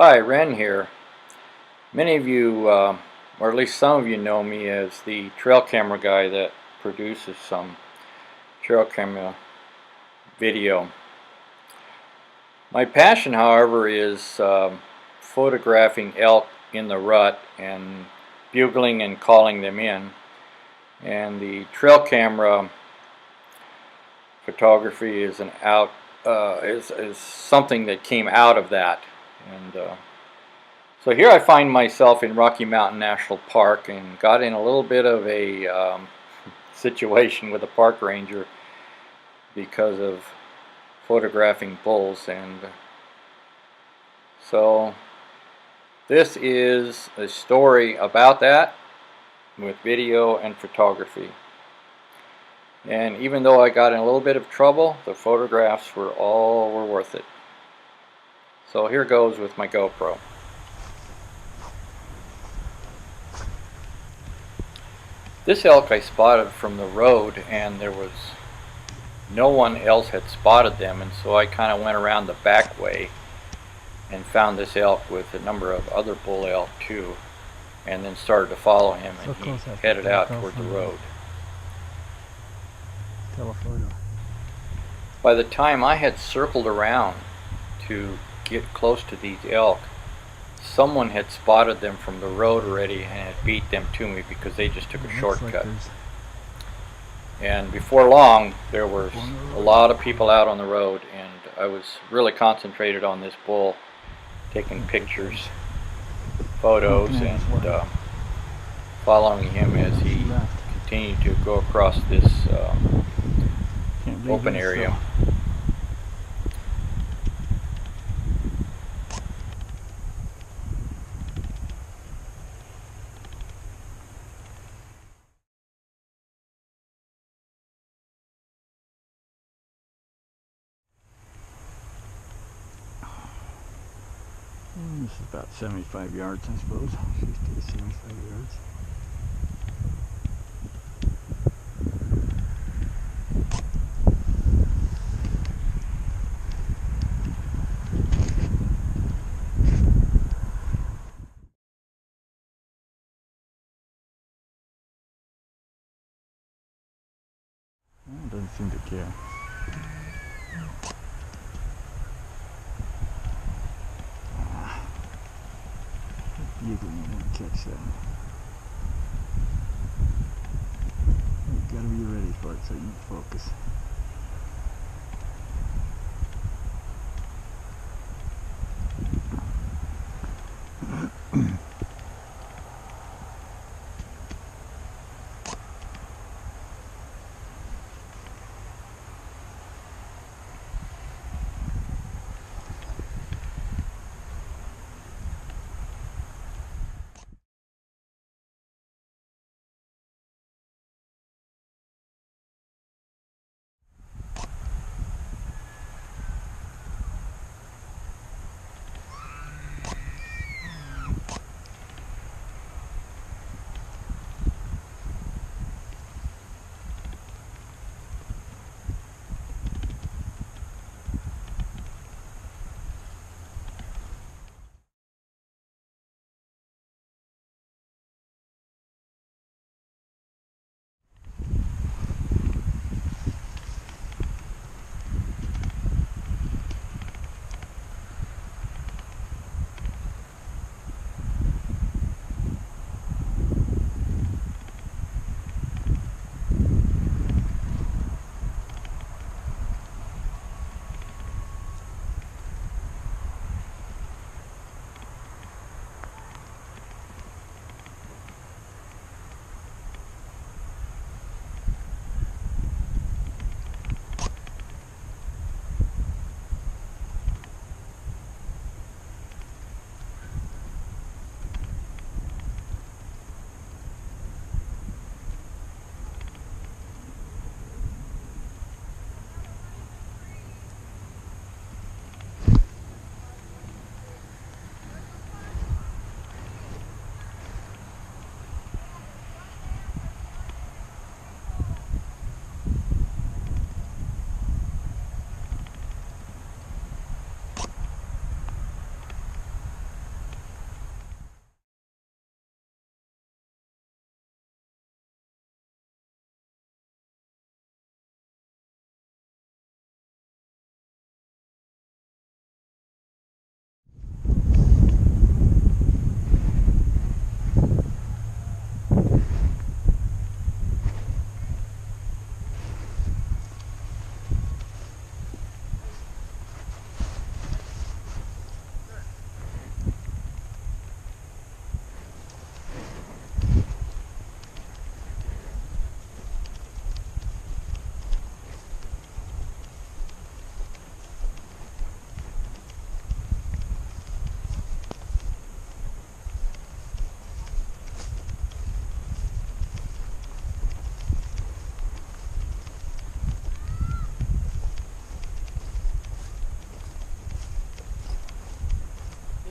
Hi, Ren here. Many of you, or at least some of you, know me as the trail camera guy that produces some trail camera video. My passion, however, is photographing elk in the rut and bugling and calling them in. And the trail camera photography is is something that came out of that. And So here I find myself in Rocky Mountain National Park and got in a little bit of a situation with a park ranger because of photographing bulls. And so this is a story about that with video and photography. And even though I got in a little bit of trouble, the photographs were worth it. So here goes with my GoPro. This elk I spotted from the road, and there was no one else had spotted them, and so I kind of went around the back way and found this elk with a number of other bull elk too, and then started to follow him, and he headed out toward the road. By the time I had circled around to get close to these elk, someone had spotted them from the road already and had beat them to me because they just took a shortcut. And before long, there were a lot of people out on the road, and I was really concentrated on this bull, taking pictures, photos, and following him as he continued to go across this open area. This is about 75 yards, I suppose. 50 to 75 yards. Well, doesn't seem to care. You can catch that. You gotta be ready for it so you can focus.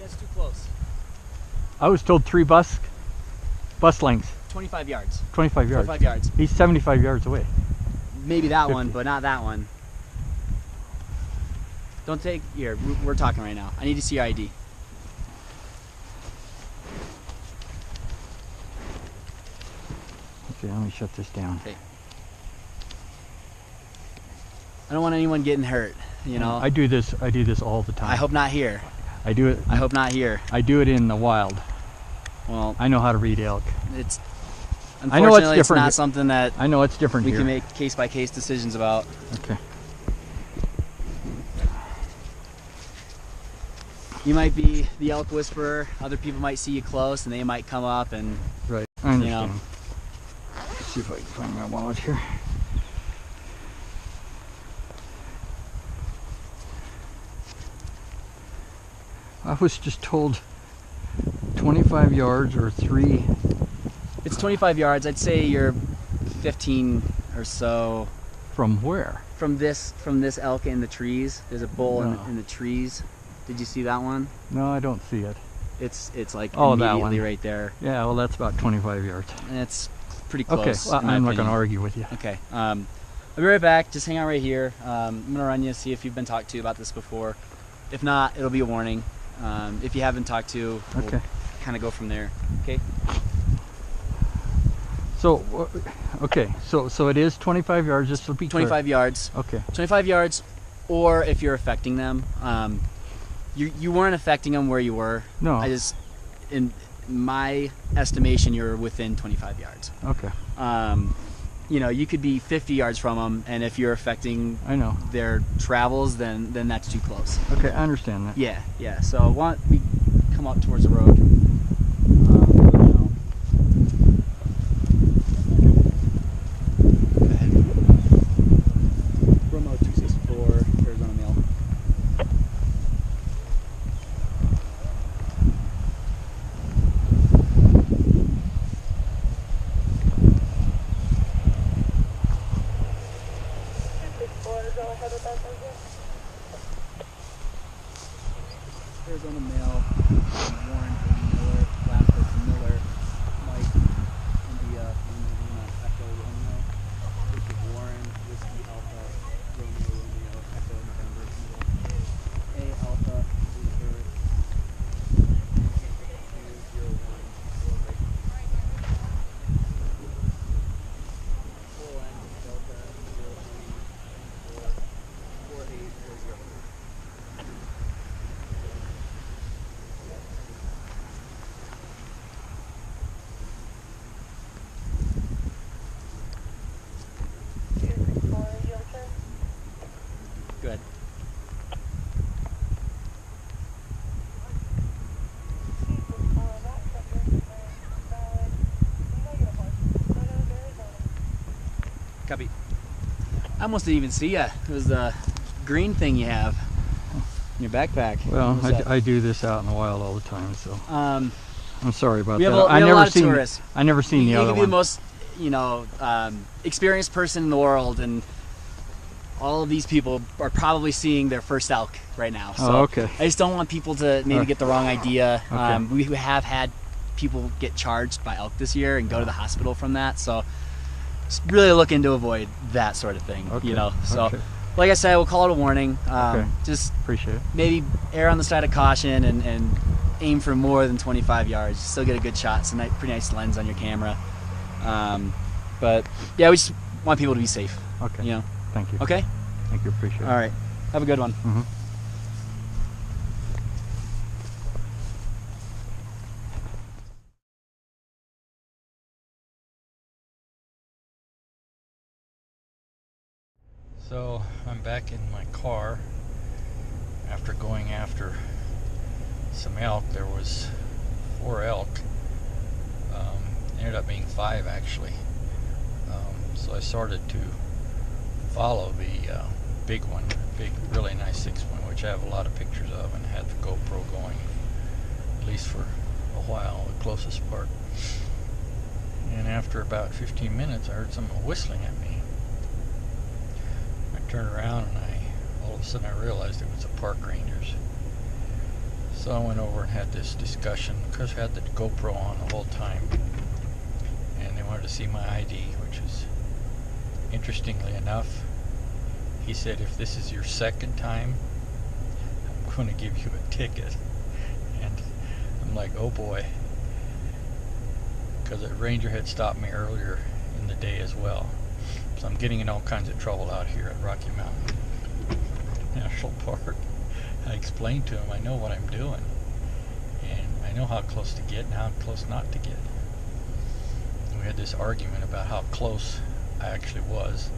That's too close. I was told 3 bus lengths, 25 yards. 25 yards. 25 yards. He's 75 yards away. Maybe that 50. one, but not that one. Don't take, here, we're talking right now. I need to see your ID. Okay, let me shut this down. Okay. I don't want anyone getting hurt, you know. I do this all the time. I hope not here. I do it. I hope not here. I do it in the wild. Well, I know how to read elk. it's I know it's unfortunately different. it's not something that I know it's different we here. can make case by case decisions about. Okay. You might be the elk whisperer. Other people might see you close, and they might come up and Right. I understand. know. Let's see if I can find my wallet here. I was just told 25 yards or 3. it's 25 yards. I'd say you're 15 or so From where? from this elk in the trees. There's a bull No. in the trees. Did you see that one? No, I don't see it. It's like Oh, that immediately one. right there. Yeah, well, that's about 25 yards. And it's pretty Okay, close. well, in my I'm not going opinion. to argue with you. Okay. I'll be right back. Just hang out right here. I'm gonna run you, see if you've been talked to about this before. If not, it'll be a warning. If you haven't talked to, we'll Okay. kind of go from there. Okay. So, okay, so it is 25 yards. This will be 25 yards. Okay. 25 yards, or if you're affecting them, you weren't affecting them where you were. No. I just, in my estimation, you're within 25 yards. Okay. You know, you could be 50 yards from them, and if you're affecting I know. their travels, then that's too close. Okay, I understand that. Yeah, yeah. So why don't we come up towards the road? You know. Go ahead. Bromo 264, Arizona Mail. Arizona Mail, Warren, Miller, Glasgow, Miller, Mike, India, Lima, Echo, Romeo, this is Warren, Whiskey, Alpha, Romeo, Romeo, Echo, November, Miller, A, Alpha, Luther, 201, Poland, Delta, 03, 4800. Good. Copy. I almost didn't even see you. It was the green thing you have in your backpack. Well, What was that? I do this out in the wild all the time, so Um, I'm sorry about we have that. a, we I have a never lot of seen. tourists. I never seen the You other could be one. the most, experienced person in the world, and all of these people are probably seeing their first elk right now. So Oh, okay. I just don't want people to maybe get the wrong idea. Okay. We have had people get charged by elk this year and go to the hospital from that. So just really looking to avoid that sort of thing. Okay. So Okay. like I said, we'll call it a warning. Okay. Just Appreciate it. maybe err on the side of caution and aim for more than 25 yards. You still get a good shot. It's a pretty nice lens on your camera. But yeah, we just want people to be safe. Okay. You know. Thank you. Okay. Thank you. Appreciate it. All right. Have a good one. Mhm. So I'm back in my car after going after some elk. There was 4 elk. Ended up being 5 actually. So I started to follow the big one, big, really nice 6-point, which I have a lot of pictures of, and had the GoPro going at least for a while, the closest part. And after about 15 minutes, I heard someone whistling at me. I turned around and all of a sudden I realized it was the park rangers. So I went over and had this discussion. Chris had the GoPro on the whole time, and they wanted to see my ID, which is, interestingly enough, he said, if this is your second time, I'm going to give you a ticket. And I'm like, oh boy, because a ranger had stopped me earlier in the day as well. So I'm getting in all kinds of trouble out here at Rocky Mountain National Park. I explained to him I know what I'm doing, and I know how close to get and how close not to get. We had this argument about how close I actually was,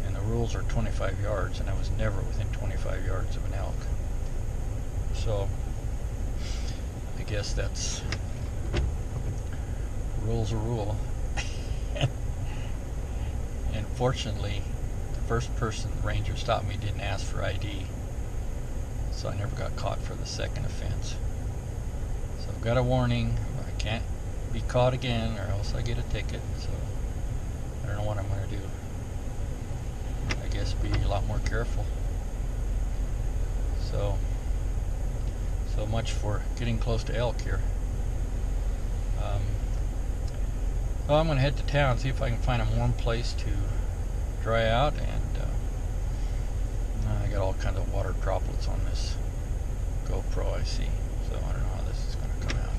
and the rules are 25 yards, and I was never within 25 yards of an elk. So I guess that's, rule's a rule. And fortunately, the first person the ranger stopped me didn't ask for ID, so I never got caught for the second offense. So I've got a warning. I can't be caught again, or else I get a ticket. So I don't know what I'm going to do. I guess be a lot more careful. So much for getting close to elk here. Well, I'm going to head to town, see if I can find a warm place to dry out, and I got all kinds of water droplets on this GoPro I see, so I don't know how this is going to come out.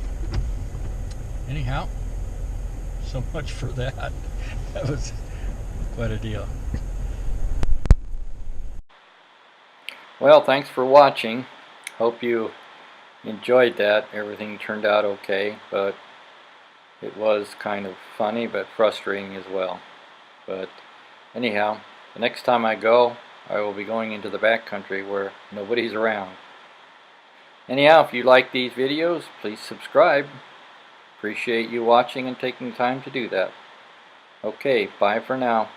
Anyhow, so much for that. That was quite a deal. Well, thanks for watching. Hope you enjoyed that. Everything turned out okay, but it was kind of funny but frustrating as well. But anyhow, the next time I go, I will be going into the backcountry where nobody's around. Anyhow, if you like these videos, please subscribe. Appreciate you watching and taking time to do that. Okay, bye for now.